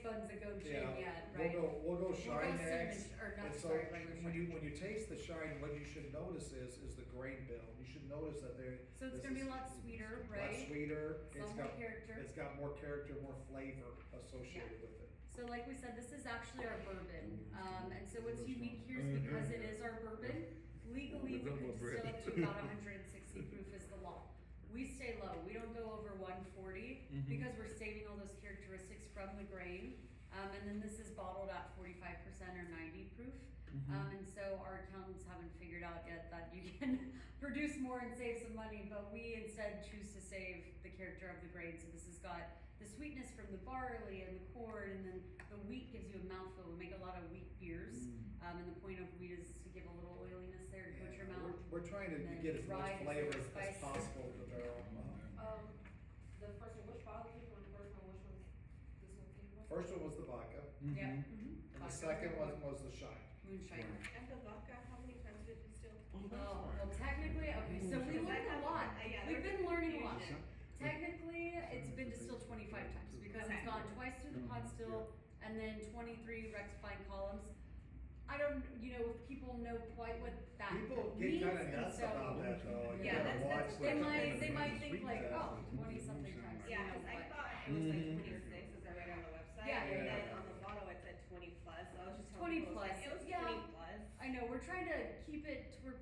taste buds that go gin yet, right? We'll go shine next. cinnamon, or not, And so sorry, regular shine. when you taste the shine, what you should notice is the grain bill. You should notice that So it's gonna be a lot sweeter, right? Lot sweeter. Some more character. It's got more character, more flavor associated with it. So like we said, this is actually our bourbon. And so what's unique here is because it is our bourbon, legally we can distill up to about 160 proof is the law. We stay low. We don't go over 140 because we're saving all those characteristics from the grain. And then this is bottled at 45% or 90 proof. And so our accountants haven't figured out yet that you can produce more and save some money, but we instead choose to save the character of the grain. So this has got the sweetness from the barley and the corn, and then the wheat gives you a mouthful. We make a lot of wheat beers, and the point of wheat is to give a little oiliness there to coat your mouth. We're trying to get as much flavor as possible to the barrel. The first one, which bottle came from the first one? Which one? This one came from? First one was the vodka, Yeah. and the second one was the shine. Moonshine. And the vodka, how many times did it distill? Oh, well, technically, okay, so we learned a lot. We've been learning a lot. Technically, it's been distilled 25 times because it's gone twice through the pot still and then 23 rectifying columns. I don't, if people know quite what that People means. get kind of nuts about that though. You Yeah, gotta watch they might think like, oh, 20 something times. Yeah, because I thought it was like 26 as I read on the website. Yeah. And then on the bottle it said 20 plus. So I was just telling 20 people, plus. it was Yeah. 20 plus. I know, we're trying to keep it to where,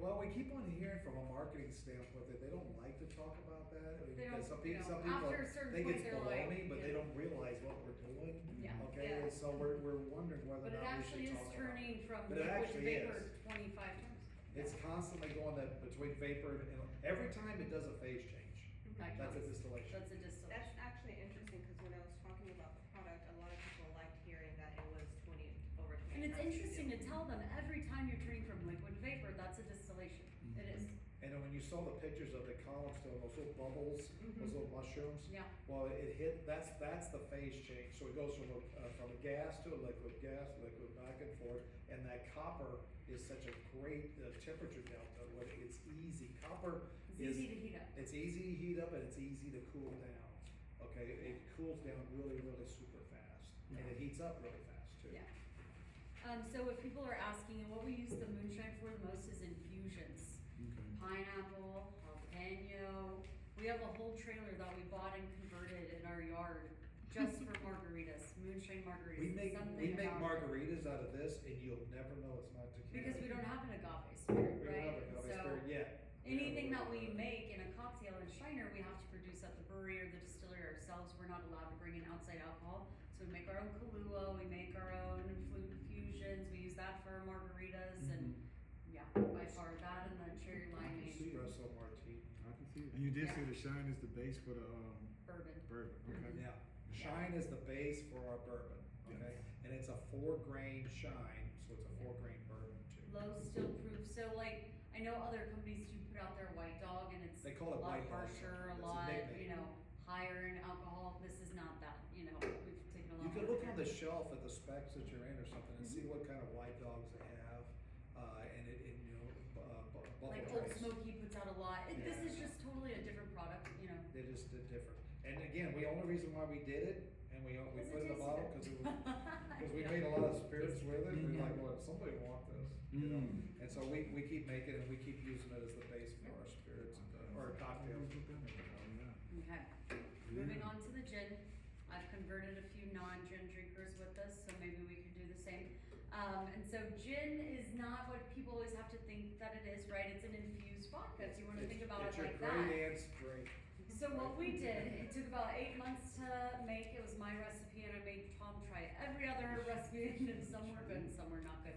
Well, we keep on hearing from a marketing standpoint that they don't like to talk about that. I mean, They because don't, some people after a certain think point, it's they're like, baloney, but they don't realize what we're doing. Yeah. Okay, Yeah. and so we're wondering whether But or it not we actually should is talk turning about it. from But it liquid to actually vapor is. 25 times. It's constantly going between vapor and every time it does a phase change. That That's a counts. distillation. That's a distillation. That's actually interesting because when I was talking about the product, a lot of people liked hearing that it was 20 over 20. And it's interesting to tell them every time you're turning from liquid to vapor, that's a distillation. It is. And then when you saw the pictures of the columns still, those little bubbles, those little mushrooms. Yeah. Well, it hit. That's the phase change. So it goes from a gas to a liquid, back and forth. And that copper is such a great temperature delta. When it's easy, copper It's is easy to heat up. It's easy to heat up and it's easy to cool down. Okay, it cools down really, really super fast, and it heats up really fast too. Yeah. So if people are asking, and what we use the moonshine for the most is infusions. Pineapple, jalapeno. We have a whole trailer that we bought and converted in our yard just for margaritas, moonshine margaritas. We make Something about margaritas out of this, and you'll never know it's not tequila. because we don't have an agave spirit, We right? don't have an agave spirit yet. Anything that we make in a cocktail in Shiner, we have to produce at the brewery or the distillery ourselves. We're not allowed to bring in outside alcohol. So we make our own Kahlua, we make our own flute infusions, we use that for our margaritas, and yeah, by far that and the cherry limeade. Espresso martini. I can see it. And you did say the shine is the base for the Bourbon. bourbon. Okay. Yeah, shine is the base for our bourbon. Okay, and it's a 4-grain shine, so it's a 4-grain bourbon too. Low still proof. So like I know other companies do put out their white dog and it's They call it a lot white dog. harsher, a It's a lot, nickname. higher in alcohol. This is not that, we've taken a lot You can more look care. on the shelf at the specs that you're in or something and see what kind of white dogs they have, Buffalo Like Old Trace. Smoky puts out a lot. This is Yeah. just totally a different product, They just did different. And again, the only reason why we did it and we put it in a bottle because we made a lot of spirits with it. We're like, well, somebody want this, And so we keep making it and we keep using it as the base for our spirits and our cocktails. Okay, moving on to the gin. I've converted a few non-gin drinkers with this, so maybe we could do the same. And so gin is not what people always have to think that it is, right? It's an infused vodka, so you want to think about it like It's that. your great aunt's drink. So what we did, it took about 8 months to make. It was my recipe, and I made Tom try every other recipe, and some were good and some were not good.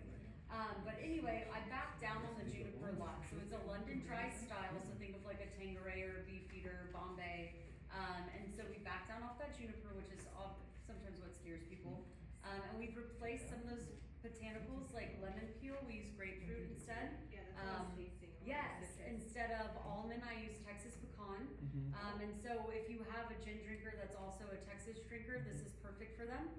But anyway, I backed down on the juniper a lot. So it's a London dry style, so think of like a Tanqueray or a Beefeater, Bombay. And so we backed down off that juniper, which is sometimes what scares people. And we've replaced some of those botanicals like lemon peel. We use grapefruit instead. Yeah, that's what I was tasting. Yes, instead of almond, I use Texas pecan. And so if you have a gin drinker that's also a Texas drinker, this is perfect for them.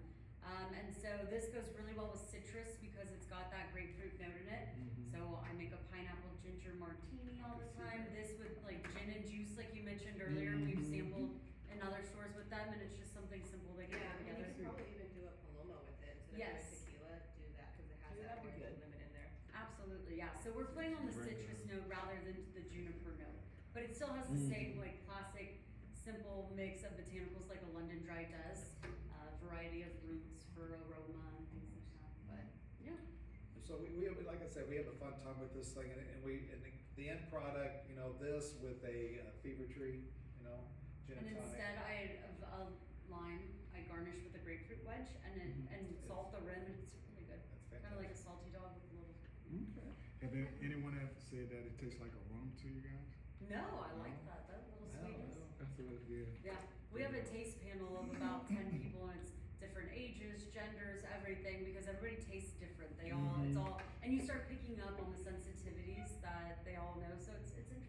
And so this goes really well with citrus because it's got that grapefruit note in it. So I make a pineapple ginger martini all the time. This with like gin and juice, like you mentioned earlier, we've sampled in other stores with them, and it's just something simple to get Yeah, and you together. can probably even Yes. tequila, do that, cause it has Yeah, that that'd be orange good. lemon in there. Absolutely, yeah, so we're playing on the citrus note rather than the juniper note, but it still has the same like classic, simple mix of botanicals like a London Dry does, variety of roots for aroma and things like that, but, yeah. So like I said, we have a fun time with this thing, and the end product, you know, this with a fever tree, you know, gin And and tonic. instead of a lime, I garnish with a grapefruit wedge and salt the rim, and it's really good. That's Kinda like a fantastic. salty dog with a little. Okay. Have anyone ever said that it tastes like a rum to you guys? No, I like that little No, sweetness. no. That's what it's good. Yeah, we have a taste panel of about 10 people, and it's different ages, genders, everything, because everybody tastes different. They all, it's all, and you start picking up on the sensitivities that they all know, so it's interesting.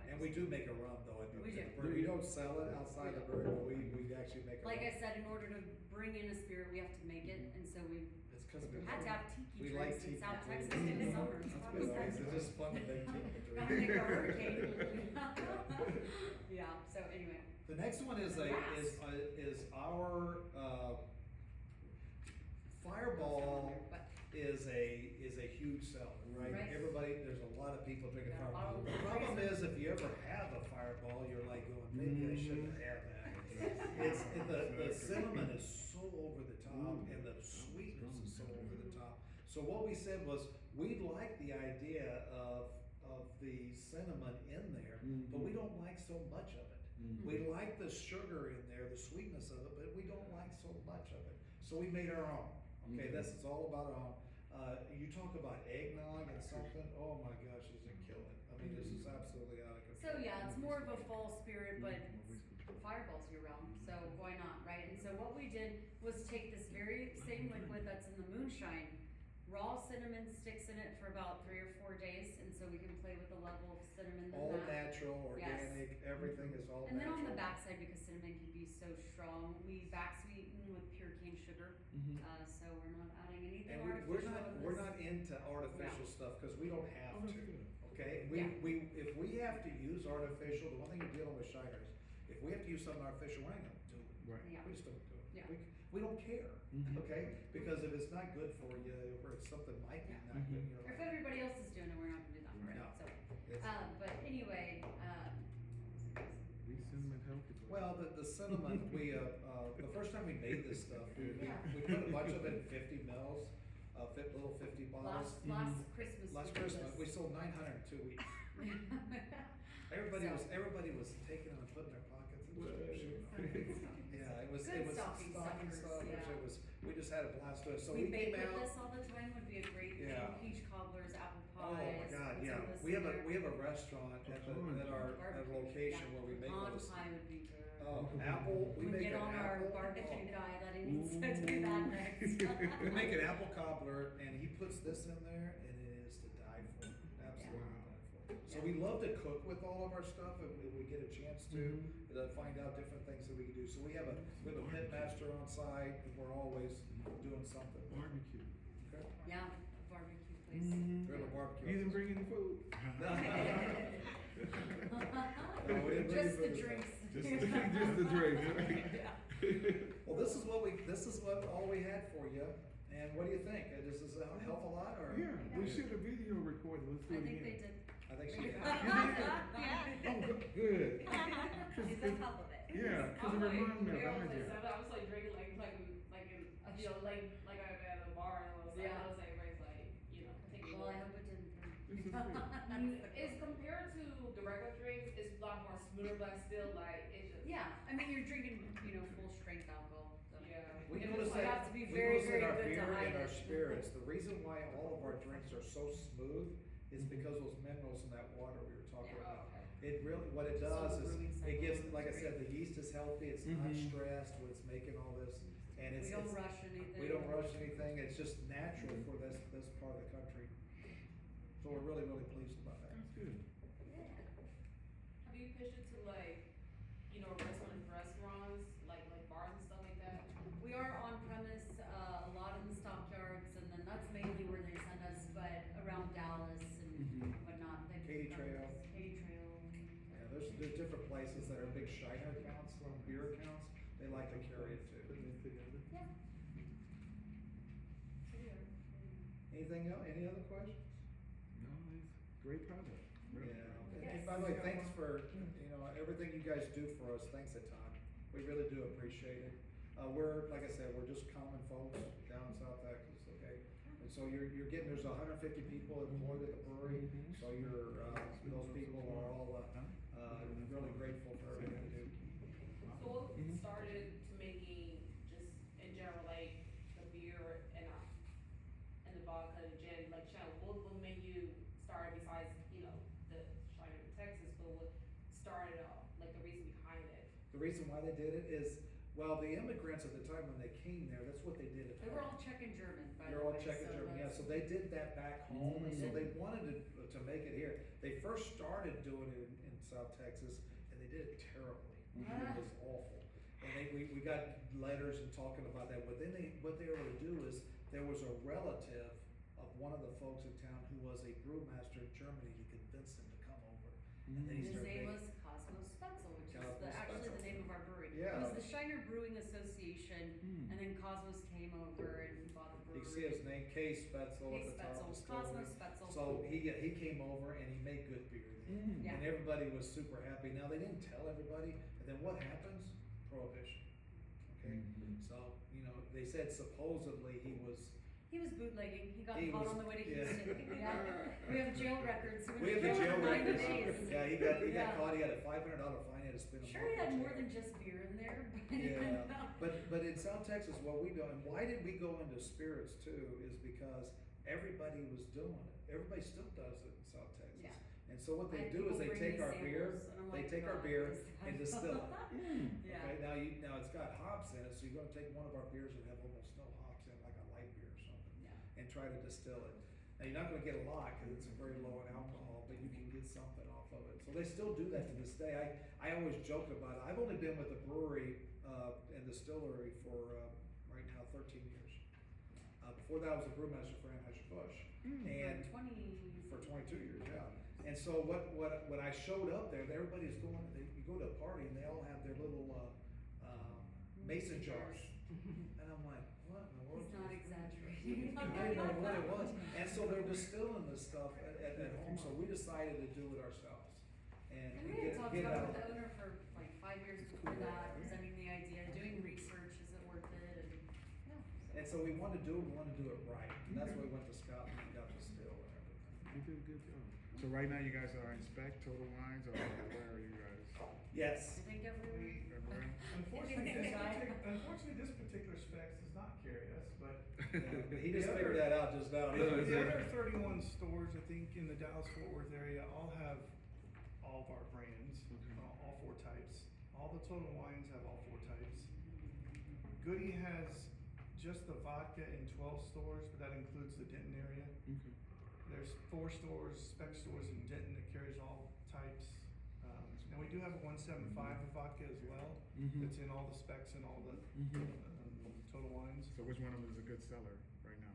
And we do make a rum though, at the We do. brewery. We don't sell it outside the brewery, but we actually make a rum. Like I said, in order to bring in a spirit, we have to make it, and so we It's cause had to have tiki we like drinks in tiki South drinks. Texas in the summer. It's That's fun good, stuff. it's just fun to make tiki Gotta make a drinks. hurricane. Yeah, so anyway. The next one is our, Fireball But is a huge seller, right? Right. Everybody, there's a lot of people drinking Got a Fireball. bottle The in the problem freezer. is, if you ever have a Fireball, you're like going, maybe I shouldn't have that. The cinnamon is so over the top, and the sweetness is so over the top. So what we said was, we like the idea of the cinnamon in there, but we don't like so much of it. We like the sugar in there, the sweetness of it, but we don't like so much of it. So we made our own. Okay, this is all about our own. You talk about eggnog and something, oh my gosh, does it kill it? I mean, this is absolutely out of control. So yeah, it's more of a fall spirit, but Fireball's year round, so why not, right? And so what we did was take this very same liquid that's in the moonshine, raw cinnamon sticks in it for about 3 or 4 days, and so we can play with the level of cinnamon in All that. natural, organic, everything is all And then natural. on the backside, because cinnamon can be so strong, we back sweeten with pure cane sugar, so we're not adding anything And artificial we're in not this. into artificial stuff, cause we don't have to, okay? Yeah. If we have to use artificial, the one thing you're dealing with shiners, if we have to use something artificial, we're not gonna do it. Right. Yeah. We just don't do it. Yeah. We don't care, okay? Because if it's not good for you, or if something might be not good, you're Or if like, everybody else is doing it, we're not gonna do that, right? No. So, it's- but anyway, We cinnamon healthy. well, the cinnamon, the first time we made this stuff, we put a bunch of it in 50 mils, little 50 bottles. last Christmas. Last we did Christmas, we this. sold 900 in 2 weeks. Everybody was taking them and putting in their pockets and shooting them. Yeah, it was Good stocking stocking stuffers, stuffers, yeah. we just had a blast with it, so We we bake came with out. this all the time, would be a great thing, Yeah. peach cobblers, apple Oh pies. my god, put yeah, some of this we in have there. a restaurant at our Barbecue, location yeah. where we make all Pecan this. pie would be good. Oh, apple, we make get an on our apple. barbecue oh. guy that he needs to do that next. We make an apple cobbler, and he puts this in there, and it is to die for, absolutely to die for. So we love to cook with all of our stuff, and we get a chance to find out different things that we can do. So we have a pit master on site, and we're always doing something. Barbecue. Okay. Yeah, barbecue place. We have a barbecue. You didn't bring any food? No, we didn't bring Just the food. drinks. Just the drink. Well, this is what all we had for you, and what do you think? Does this help a lot, or? Yeah, we should have video recorded, let's do I it think they again. did. I think she. Oh, good. He's on top of it. Yeah, cause it reminds me of our job. I was like drinking like at a bar, and I was like, everybody's like, you know, taking. Well, I hope it didn't. This is good. It's compared to the regular drinks, it's a lot more smoother, but still like, it's just. Yeah, I mean, you're drinking, full strength alcohol, so. Yeah. We It notice was- you that, have to be we very, notice very that our good to beer hide and our it. spirits, the reason why all of our drinks are so smooth is because those minerals in that water we were talking Yeah. about. Okay. It really, what it So does is, brewing it gives, cycle like I is said, the yeast is healthy, it's not Mhm. stressed when it's making all this, and We it's, don't rush anything. we don't rush anything, it's just natural for this part of the country. So we're really, really pleased about that. That's good. Have you pitched it to like, restaurants, like bars and stuff like that? We are on premise, a lot in the stockyards, and then that's mainly where they send us, but around Dallas and whatnot. they've Katy done Trail. this. Katy Trail. Yeah, there's different places that are big shiner accounts, beer accounts, they like to carry it too. Putting it together. Yeah. Anything else, any other questions? No, it's great product. Really Yeah, great. and by the way, thanks for, you know, everything you guys do for us, thanks a ton, we really do appreciate it. We're, like I said, we're just common folks down in South Texas, okay? And so you're getting, there's 150 people employed at the brewery, so those people are all, really grateful for everything you do. So what started to making just in general, like the beer and the vodka and gin, like Shannon, what made you start besides, you know, the China in Texas, but what started off, like the reason behind it? The reason why they did it is, well, the immigrants at the time when they came there, that's what they did at They were all home. Czech and German, by the They're way. all Czech and so German, yeah, that's- so they did that back home, and so they wanted to make it here. They first started doing it in South Texas, and they did it terribly. It was awful. And we got letters and talking about that, but then what they were able to do is, there was a relative of one of the folks in town who was a brewmaster in Germany, he convinced him to come over. And then he His started name making. was Cosmos Spetzel, which is Cosmos actually Spetzel. the name of our brewery. Yeah. It was the Shiner Brewing Association, and then Cosmos came over and he bought the You brewery. can see his name, K. Spetzel K. at the top of Spetzel, the story. Cosmos Spetzel. So he came over and he made good beer then. Yeah. And everybody was super happy. Now, they didn't tell everybody, and then what happens? Prohibition. Okay, so, you know, they said supposedly he was bootlegging, he got He caught was- on the way to yeah. Houston. Yeah, we have jail records, We have the jail for 90 records. days. Yeah, he got Yeah. caught, he had a $500 fine, he had to spend a month. Sure, he had in more jail. than just beer in there, but. Yeah, but in South Texas, what we do, and why did we go into spirits too, is because everybody was doing it. Everybody still does it in South Texas. Yeah. And so what I they had do is people they bring take me our beer, samples, and I'm they like, take our "God, beer what is that?" and distill it. Yeah. Okay, now it's got hops in it, so you're gonna take one of our beers that have almost no hops in, like a light beer or something, Yeah. and try to distill it. Now, you're not gonna get a lot, cause it's very low in alcohol, but you can get something off of it. So they still do that to this day. I always joke about it. I've only been with the brewery, and distillery for, right now, 13 years. Before that, I was a brewmaster for Anheuser-Busch. And for 22 years, yeah. And so when I showed up there, everybody's going, you go to a party and they all have their little, mason jars. And I'm like, what in the world? He's not exaggerating. I didn't know what it was. And so they're distilling this stuff at home, so we decided to do it ourselves. And And we had talked get it about out. with the owner for like 5 years before that, presenting the idea, doing research, is it worth it, and, yeah. And so we wanted to do it right. And that's why we went to Scotland and got the still and everything. You did a good job. So right now you guys are in spec, Total Wines, or where are you guys? Yes. I think everyone. Everywhere? Unfortunately, this particular specs does not carry us, but He just figured that out just now. the other 31 stores, I think, in the Dallas-Fort Worth area, all have all of our brands, Okay. all 4 types. All the Total Wines have all 4 types. Goody has just the vodka in 12 stores, but that includes the Denton area. Okay. There's 4 stores, spec stores in Denton that carries all types. And we do have a 175 of vodka as well. That's in all the specs and all the Total Wines. So which one of them is a good seller right now?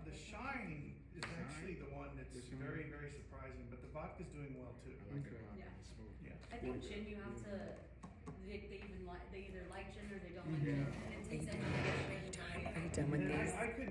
The Shine is Shine? actually the one that's The Shine? very, very surprising, but the vodka's doing well too. I like the Okay. vodka, Yeah. it's smooth. Yeah. I think gin, you have to, they either like gin or they don't like Yeah. gin, and it takes any shape, right? Are you done with And these? I couldn't